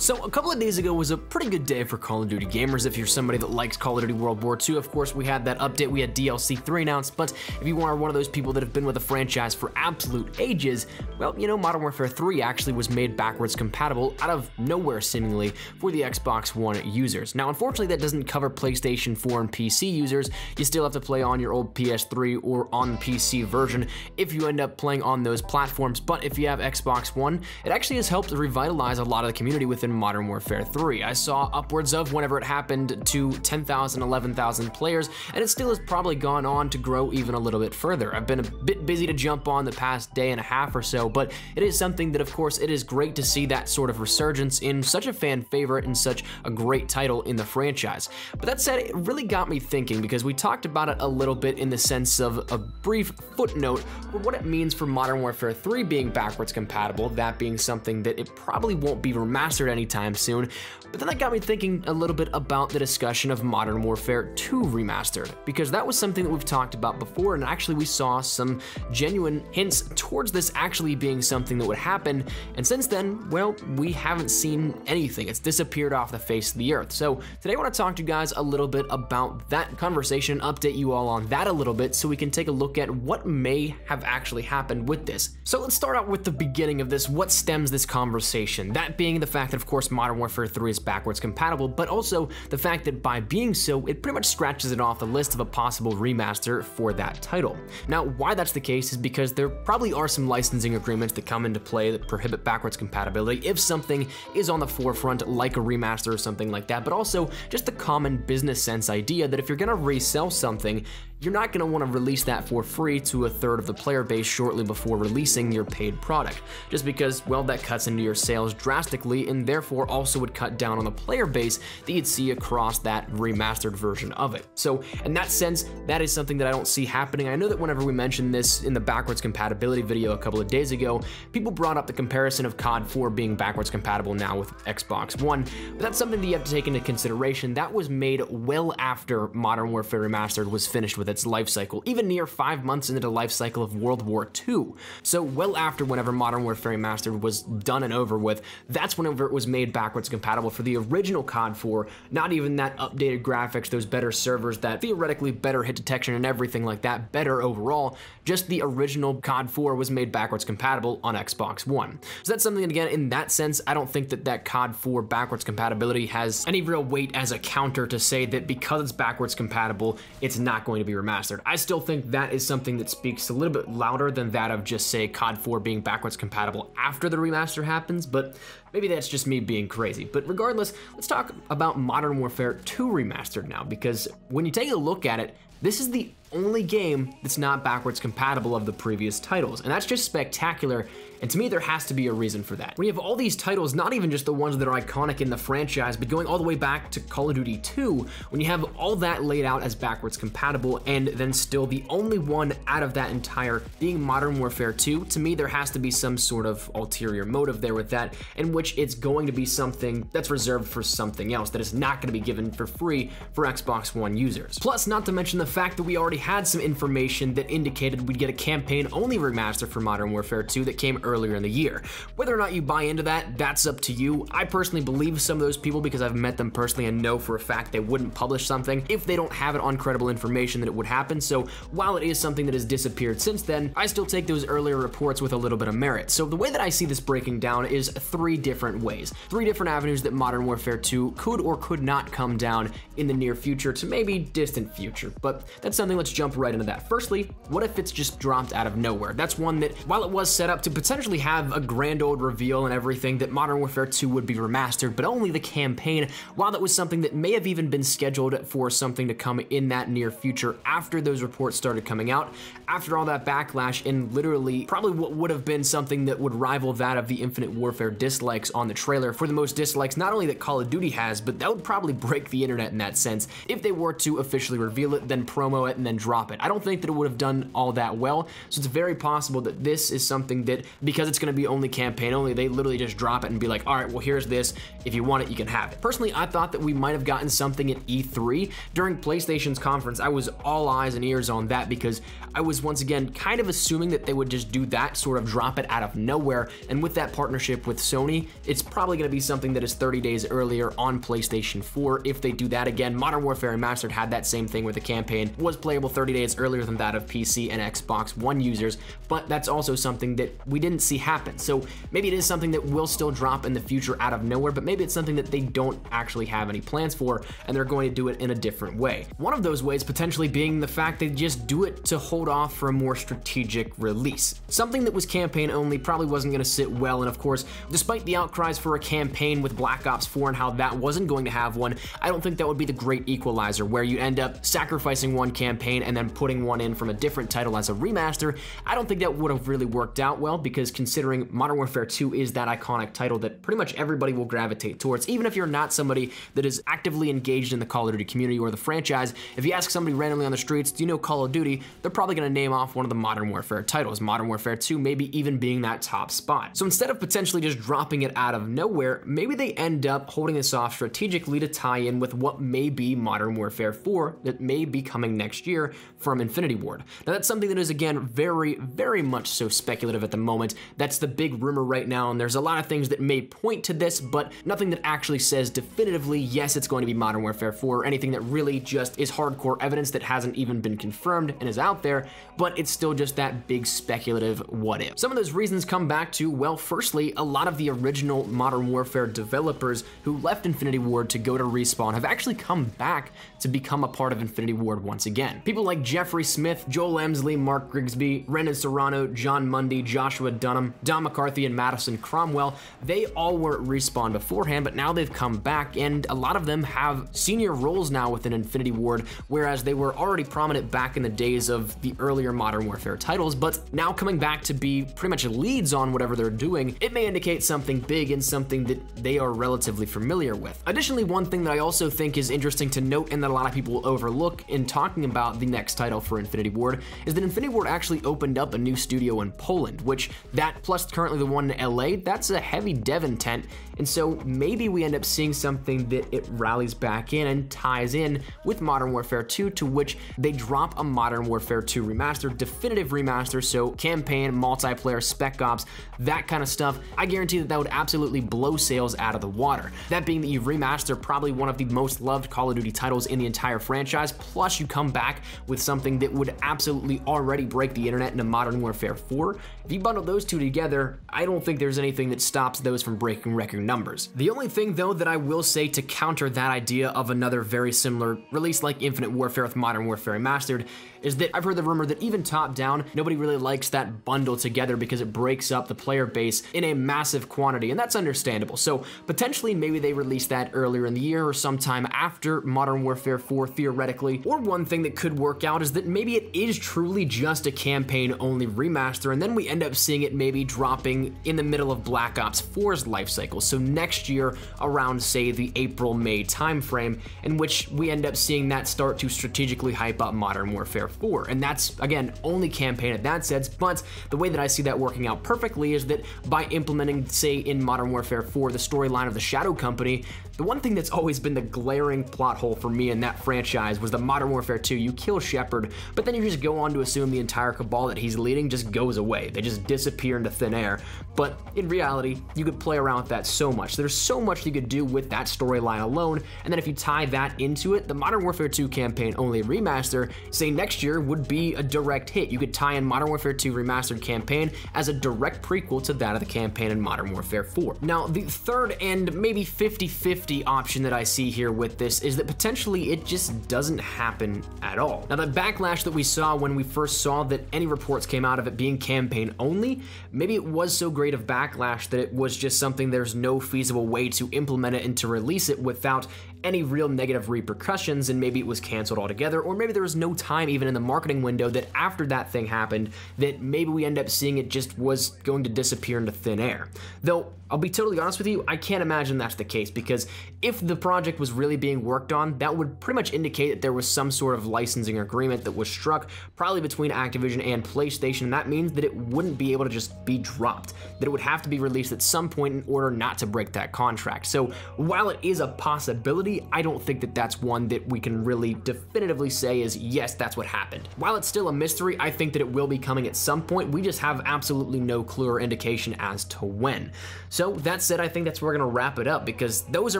So a couple of days ago was a pretty good day for Call of Duty gamers. If you're somebody that likes Call of Duty World War II, of course we had that update, we had DLC 3 announced, but if you are one of those people that have been with the franchise for absolute ages, well, you know, Modern Warfare 3 actually was made backwards compatible out of nowhere seemingly for the Xbox One users. Now unfortunately that doesn't cover PlayStation 4 and PC users. You still have to play on your old PS3 or on the PC version if you end up playing on those platforms, but if you have Xbox One, it actually has helped revitalize a lot of the community within Modern Warfare 3. I saw upwards of, whenever it happened, to 10,000, 11,000 players, and it still has probably gone on to grow even a little bit further. I've been a bit busy to jump on the past day and a half or so, but it is something that, of course, it is great to see that sort of resurgence in such a fan favorite and such a great title in the franchise. But that said, it really got me thinking, because we talked about it a little bit in the sense of a brief footnote for what it means for Modern Warfare 3 being backwards compatible, that being something that it probably won't be remastered anytime soon. But then that got me thinking a little bit about the discussion of Modern Warfare 2 Remastered, because that was something that we've talked about before, and actually we saw some genuine hints towards this actually being something that would happen, and since then, well, we haven't seen anything. It's disappeared off the face of the earth. So today I want to talk to you guys a little bit about that conversation, update you all on that a little bit, so we can take a look at what may have actually happened with this. So let's start out with the beginning of this, what stems this conversation, that being the fact that, of course, Modern Warfare 3 is backwards compatible, but also the fact that by being so, it pretty much scratches it off the list of a possible remaster for that title. Now, why that's the case is because there probably are some licensing agreements that come into play that prohibit backwards compatibility if something is on the forefront, like a remaster or something like that, but also just the common business sense idea that if you're gonna resell something, you're not going to want to release that for free to a third of the player base shortly before releasing your paid product, just because, well, that cuts into your sales drastically and therefore also would cut down on the player base that you'd see across that remastered version of it. So in that sense, that is something that I don't see happening. I know that whenever we mentioned this in the backwards compatibility video a couple of days ago, people brought up the comparison of COD 4 being backwards compatible now with Xbox One, but that's something that you have to take into consideration. That was made well after Modern Warfare Remastered was finished with its life cycle, even near 5 months into the life cycle of World War II. So well after whenever Modern Warfare Remastered was done and over with, that's whenever it was made backwards compatible for the original COD 4, not even that updated graphics, those better servers, that theoretically better hit detection and everything like that, better overall, just the original COD 4 was made backwards compatible on Xbox One. So that's something that, again, in that sense, I don't think that that COD 4 backwards compatibility has any real weight as a counter to say that because it's backwards compatible, it's not going to be remastered. I still think that is something that speaks a little bit louder than that of just, say, COD 4 being backwards compatible after the remaster happens, but maybe that's just me being crazy. But regardless, let's talk about Modern Warfare 2 Remastered now, because when you take a look at it, this is the only game that's not backwards compatible of the previous titles, and that's just spectacular, and to me there has to be a reason for that. When you have all these titles, not even just the ones that are iconic in the franchise, but going all the way back to Call of Duty 2, when you have all that laid out as backwards compatible, and then still the only one out of that entire being Modern Warfare 2, to me there has to be some sort of ulterior motive there with that, in which it's going to be something that's reserved for something else, that is not going to be given for free for Xbox One users. Plus, not to mention the fact that we already had some information that indicated we'd get a campaign-only remaster for Modern Warfare 2 that came earlier in the year. Whether or not you buy into that, that's up to you. I personally believe some of those people because I've met them personally and know for a fact they wouldn't publish something if they don't have it on credible information that it would happen. So while it is something that has disappeared since then, I still take those earlier reports with a little bit of merit. So the way that I see this breaking down is 3 different ways, 3 different avenues that Modern Warfare 2 could or could not come down in the near future to maybe distant future. But that's something, let's jump right into that. Firstly, what if it's just dropped out of nowhere? That's one that, while it was set up to potentially have a grand old reveal and everything, that Modern Warfare 2 would be remastered, but only the campaign, while that was something that may have even been scheduled for something to come in that near future after those reports started coming out, after all that backlash, and literally probably what would have been something that would rival that of the Infinite Warfare dislikes on the trailer for the most dislikes not only that Call of Duty has, but that would probably break the internet in that sense. If they were to officially reveal it, then promo it, and then drop it. I don't think that it would have done all that well, so it's very possible that this is something that, because it's going to be only campaign only, they literally just drop it and be like, all right, well, here's this. If you want it, you can have it. Personally, I thought that we might have gotten something at E3. During PlayStation's conference, I was all eyes and ears on that because I was once again kind of assuming that they would just do that, sort of drop it out of nowhere, and with that partnership with Sony, it's probably going to be something that is 30 days earlier on PlayStation 4 if they do that again. Modern Warfare Remastered had that same thing where the campaign was playable 30 days earlier than that of PC and Xbox One users, but that's also something that we didn't see happen. So maybe it is something that will still drop in the future out of nowhere, but maybe it's something that they don't actually have any plans for, and they're going to do it in a different way. One of those ways potentially being the fact they just do it to hold off for a more strategic release. Something that was campaign only probably wasn't going to sit well, and of course, despite the outcries for a campaign with Black Ops 4 and how that wasn't going to have one, I don't think that would be the great equalizer where you end up sacrificing one campaign and then putting one in from a different title as a remaster. I don't think that would have really worked out well, because considering Modern Warfare 2 is that iconic title that pretty much everybody will gravitate towards, even if you're not somebody that is actively engaged in the Call of Duty community or the franchise. If you ask somebody randomly on the streets, do you know Call of Duty, they're probably going to name off one of the Modern Warfare titles, Modern Warfare 2 maybe even being that top spot. So instead of potentially just dropping it out of nowhere, maybe they end up holding this off strategically to tie in with what may be Modern Warfare 4 that may be coming next year from Infinity Ward. Now that's something that is, again, very, very much so speculative at the moment. That's the big rumor right now, and there's a lot of things that may point to this, but nothing that actually says definitively, yes, it's going to be Modern Warfare 4, or anything that really just is hardcore evidence that hasn't even been confirmed and is out there, but it's still just that big speculative what if. Some of those reasons come back to, well, firstly, a lot of the original Modern Warfare developers who left Infinity Ward to go to Respawn have actually come back to become a part of Infinity Ward once again. People like Jeffrey Smith, Joel Emsley, Mark Grigsby, Brendan Serrano, John Mundy, Joshua Dunham, Don McCarthy, and Madison Cromwell, they all were at Respawn beforehand, but now they've come back, and a lot of them have senior roles now within Infinity Ward, whereas they were already prominent back in the days of the earlier Modern Warfare titles, but now coming back to be pretty much leads on whatever they're doing, it may indicate something big and something that they are relatively familiar with. Additionally, one thing that I also think is interesting to note and that a lot of people will overlook in talking about the next title for Infinity Ward is that Infinity Ward actually opened up a new studio in Poland, which that plus currently the one in LA, that's a heavy dev intent, and so maybe we end up seeing something that it rallies back in and ties in with Modern Warfare 2, to which they drop a Modern Warfare 2 remaster, definitive remaster, so campaign, multiplayer, spec ops, that kind of stuff. I guarantee that that would absolutely blow sales out of the water. That being that you remaster probably one of the most loved Call of Duty titles in the entire franchise, plus you come back with something that would absolutely already break the internet into Modern Warfare 4. If you bundle those two together, I don't think there's anything that stops those from breaking record numbers. The only thing though that I will say to counter that idea of another very similar release like Infinite Warfare with Modern Warfare Remastered is that I've heard the rumor that even top down, nobody really likes that bundle together because it breaks up the player base in a massive quantity, and that's understandable. So potentially maybe they release that earlier in the year or sometime after Modern Warfare 4 theoretically. Or one thing that could work out is that maybe it is truly just a campaign only remaster, and then we end up seeing it maybe dropping in the middle of Black Ops 4's life cycle. So next year around, say, the April-May timeframe, in which we end up seeing that start to strategically hype up Modern Warfare 4. And that's, again, only campaign in that sense, but the way that I see that working out perfectly is that by implementing, say, in Modern Warfare 4, the storyline of the Shadow Company, the one thing that's always been the glaring plot hole for me in that franchise was the Modern Warfare 2, you kill Shepard, but then you just go on to assume the entire cabal that he's leading just goes away. They just disappear into thin air. But in reality, you could play around with that so much. There's so much you could do with that storyline alone, and then if you tie that into it, the Modern Warfare 2 campaign only remaster, say next year, would be a direct hit. You could tie in Modern Warfare 2 remastered campaign as a direct prequel to that of the campaign in Modern Warfare 4. Now, the third and maybe 50-50 option that I see here with this is that potentially it just doesn't happen at all. Now, the backlash that we saw when we first saw that any reports came out of it being campaign only, maybe it was so great of backlash that it was just something there's no feasible way to implement it and to release it without any real negative repercussions, and maybe it was canceled altogether, or maybe there was no time even in the marketing window that after that thing happened that maybe we end up seeing it just was going to disappear into thin air. Though, I'll be totally honest with you, I can't imagine that's the case, because if the project was really being worked on, that would pretty much indicate that there was some sort of licensing agreement that was struck, probably between Activision and PlayStation, and that means that it wouldn't be able to just be dropped, that it would have to be released at some point in order not to break that contract. So while it is a possibility, I don't think that that's one that we can really definitively say is yes, that's what happened. While it's still a mystery, I think that it will be coming at some point. We just have absolutely no clue or indication as to when. So that said, I think that's where we're gonna wrap it up, because those are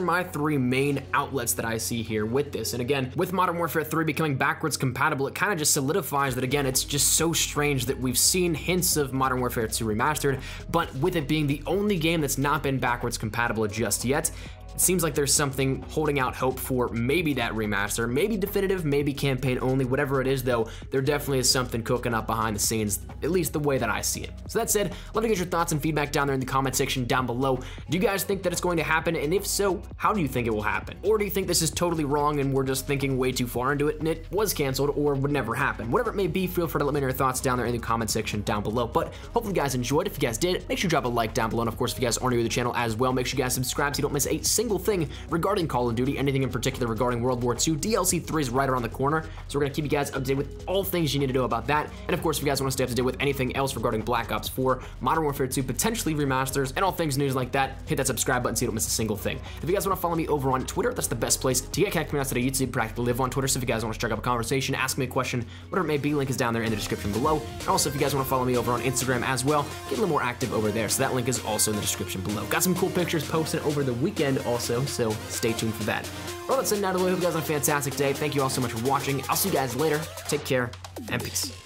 my 3 main outlets that I see here with this. And again, with Modern Warfare 3 becoming backwards compatible, it kind of just solidifies that, again, it's just so strange that we've seen hints of Modern Warfare 2 Remastered, but with it being the only game that's not been backwards compatible just yet, it seems like there's something holding out hope for maybe that remaster, maybe definitive, maybe campaign only, whatever it is though, there definitely is something cooking up behind the scenes, at least the way that I see it. So that said, love to get your thoughts and feedback down there in the comment section down below. Do you guys think that it's going to happen? And if so, how do you think it will happen? Or do you think this is totally wrong and we're just thinking way too far into it and it was canceled or would never happen? Whatever it may be, feel free to let me know your thoughts down there in the comment section down below. But hopefully you guys enjoyed. If you guys did, make sure you drop a like down below. And of course, if you guys are new to the channel as well, make sure you guys subscribe so you don't miss a single thing regarding Call of Duty, anything in particular regarding World War II. DLC 3 is right around the corner, so we're gonna keep you guys up to date with all things you need to know about that. And of course, if you guys want to stay up to date with anything else regarding Black Ops 4, Modern Warfare 2, potentially remasters, and all things news like that, hit that subscribe button so you don't miss a single thing. If you guys want to follow me over on Twitter, that's the best place to get connected with me on YouTube, practically live on Twitter. So if you guys want to strike up a conversation, ask me a question, whatever it may be, link is down there in the description below. And also, if you guys want to follow me over on Instagram as well, get a little more active over there. So that link is also in the description below. Got some cool pictures posted over the weekend also, so stay tuned for that. Well, that's it now. I hope you guys have a fantastic day. Thank you all so much for watching. I'll see you guys later. Take care and peace.